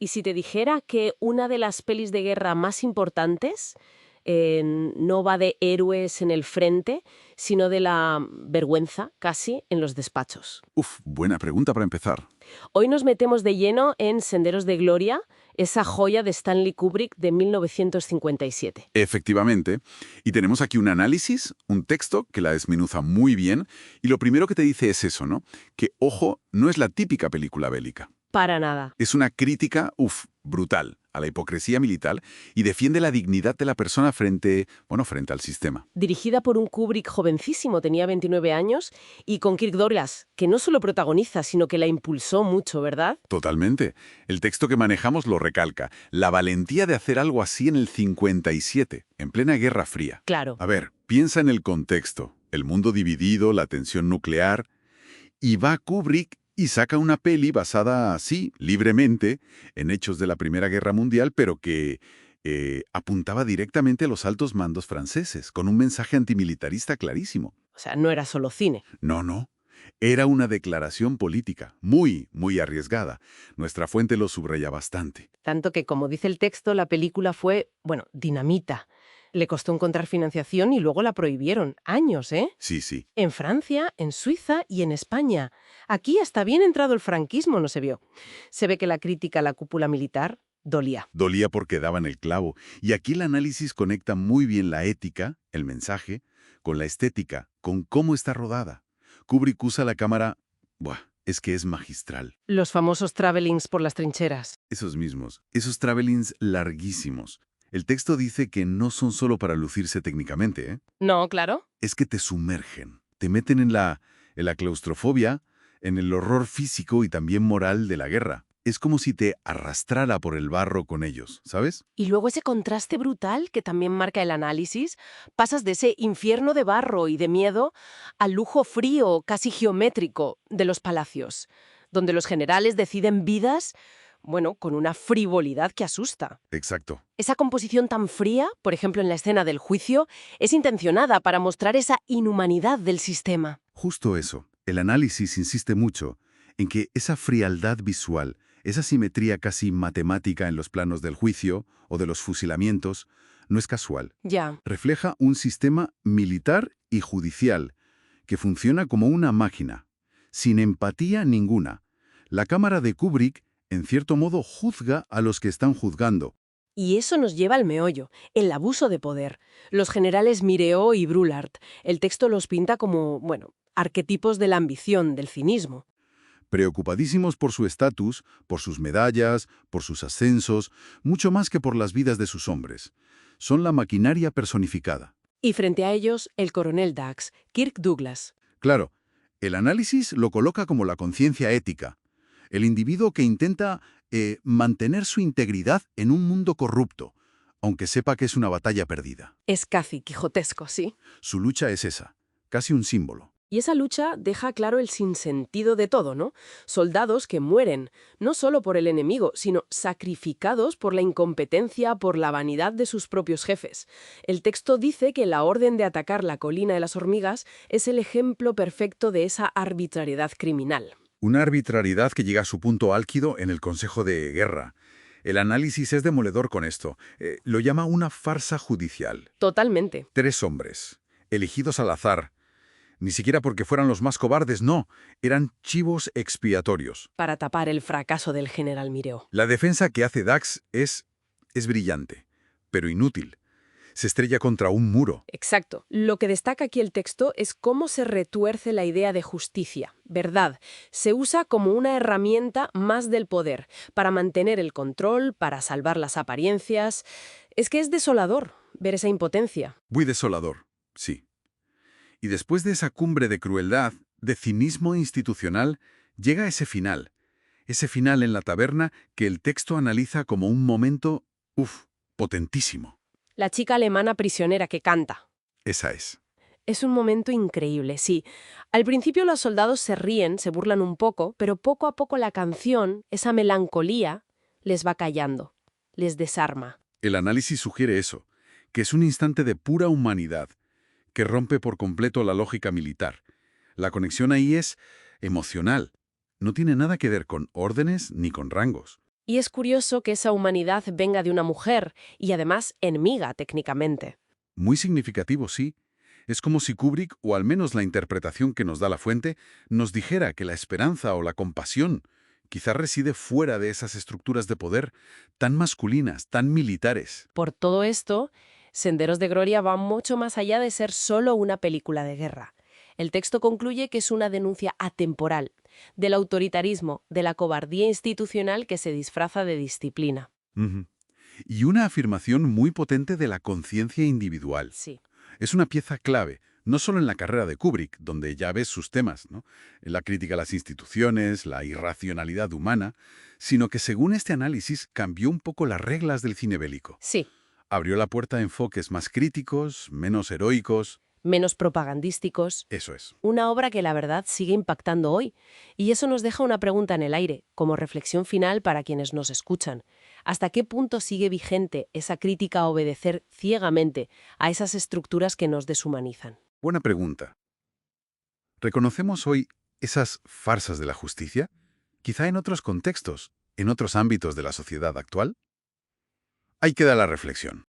¿Y si te dijera que una de las pelis de guerra más importantes no va de héroes en el frente, sino de la vergüenza, casi, en los despachos? Uf, buena pregunta para empezar. Hoy nos metemos de lleno en Senderos de Gloria, esa joya de Stanley Kubrick de 1957. Efectivamente. Y tenemos aquí un análisis, un texto que la desmenuza muy bien, y lo primero que te dice es eso, ¿no? Que, ojo, no es la típica película bélica. Para nada. Es una crítica, brutal, a la hipocresía militar y defiende la dignidad de la persona frente al sistema. Dirigida por un Kubrick jovencísimo, tenía 29 años, y con Kirk Douglas, que no solo protagoniza, sino que la impulsó mucho, ¿verdad? Totalmente. El texto que manejamos lo recalca. La valentía de hacer algo así en el 57, en plena Guerra Fría. Claro. A ver, piensa en el contexto. El mundo dividido, la tensión nuclear. Y va Kubrick y saca una peli basada así, libremente, en hechos de la Primera Guerra Mundial, pero que apuntaba directamente a los altos mandos franceses, con un mensaje antimilitarista clarísimo. O sea, no era solo cine. No, no. Era una declaración política, muy, muy arriesgada. Nuestra fuente lo subraya bastante. Tanto que, como dice el texto, la película fue, dinamita. Le costó encontrar financiación y luego la prohibieron. Años, ¿eh? Sí, sí. En Francia, en Suiza y en España. Aquí hasta bien entrado el franquismo no se vio. Se ve que la crítica a la cúpula militar dolía. Dolía porque daban el clavo. Y aquí el análisis conecta muy bien la ética, el mensaje, con la estética, con cómo está rodada. Kubrick usa la cámara... es que es magistral. Los famosos travelings por las trincheras. Esos mismos, esos travelings larguísimos. El texto dice que no son solo para lucirse técnicamente, ¿eh? No, claro. Es que te sumergen, te meten en la claustrofobia, en el horror físico y también moral de la guerra. Es como si te arrastrara por el barro con ellos, ¿sabes? Y luego ese contraste brutal que también marca el análisis, pasas de ese infierno de barro y de miedo al lujo frío, casi geométrico, de los palacios, donde los generales deciden vidas, con una frivolidad que asusta. Exacto. Esa composición tan fría, por ejemplo en la escena del juicio, es intencionada para mostrar esa inhumanidad del sistema. Justo eso. El análisis insiste mucho en que esa frialdad visual, esa simetría casi matemática en los planos del juicio o de los fusilamientos, no es casual. Ya. Refleja un sistema militar y judicial que funciona como una máquina, sin empatía ninguna. La cámara de Kubrick, en cierto modo, juzga a los que están juzgando. Y eso nos lleva al meollo, el abuso de poder. Los generales Mireau y Brulart, el texto los pinta como, arquetipos de la ambición, del cinismo. Preocupadísimos por su estatus, por sus medallas, por sus ascensos, mucho más que por las vidas de sus hombres. Son la maquinaria personificada. Y frente a ellos, el coronel Dax, Kirk Douglas. Claro, el análisis lo coloca como la conciencia ética, el individuo que intenta mantener su integridad en un mundo corrupto, aunque sepa que es una batalla perdida. Es casi quijotesco, sí. Su lucha es esa, casi un símbolo. Y esa lucha deja claro el sinsentido de todo, ¿no? Soldados que mueren, no solo por el enemigo, sino sacrificados por la incompetencia, por la vanidad de sus propios jefes. El texto dice que la orden de atacar la colina de las hormigas es el ejemplo perfecto de esa arbitrariedad criminal. Una arbitrariedad que llega a su punto álgido en el Consejo de Guerra. El análisis es demoledor con esto. Lo llama una farsa judicial. Totalmente. 3 hombres, elegidos al azar. Ni siquiera porque fueran los más cobardes, no. Eran chivos expiatorios. Para tapar el fracaso del general Mireau. La defensa que hace Dax es brillante, pero inútil. Se estrella contra un muro. Exacto. Lo que destaca aquí el texto es cómo se retuerce la idea de justicia, verdad. Se usa como una herramienta más del poder, para mantener el control, para salvar las apariencias. Es que es desolador ver esa impotencia. Muy desolador, sí. Y después de esa cumbre de crueldad, de cinismo institucional, llega ese final en la taberna que el texto analiza como un momento, potentísimo. La chica alemana prisionera que canta. Esa es. Es un momento increíble, sí. Al principio los soldados se ríen, se burlan un poco, pero poco a poco la canción, esa melancolía, les va callando, les desarma. El análisis sugiere eso, que es un instante de pura humanidad, que rompe por completo la lógica militar. La conexión ahí es emocional. No tiene nada que ver con órdenes ni con rangos. Y es curioso que esa humanidad venga de una mujer, y además enemiga técnicamente. Muy significativo, sí. Es como si Kubrick, o al menos la interpretación que nos da la fuente, nos dijera que la esperanza o la compasión quizá reside fuera de esas estructuras de poder tan masculinas, tan militares. Por todo esto, Senderos de Gloria va mucho más allá de ser solo una película de guerra. El texto concluye que es una denuncia atemporal del autoritarismo, de la cobardía institucional que se disfraza de disciplina. Ujú. Y una afirmación muy potente de la conciencia individual. Sí. Es una pieza clave, no solo en la carrera de Kubrick, donde ya ves sus temas, ¿no? En la crítica a las instituciones, la irracionalidad humana, sino que según este análisis cambió un poco las reglas del cine bélico. Sí, Abrió la puerta a enfoques más críticos, menos heroicos. menos propagandísticos. Eso es. Una obra que la verdad sigue impactando hoy. Y eso nos deja una pregunta en el aire, como reflexión final para quienes nos escuchan. ¿Hasta qué punto sigue vigente esa crítica a obedecer ciegamente a esas estructuras que nos deshumanizan? Buena pregunta. ¿Reconocemos hoy esas farsas de la justicia? Quizá en otros contextos, en otros ámbitos de la sociedad actual. Ahí queda la reflexión.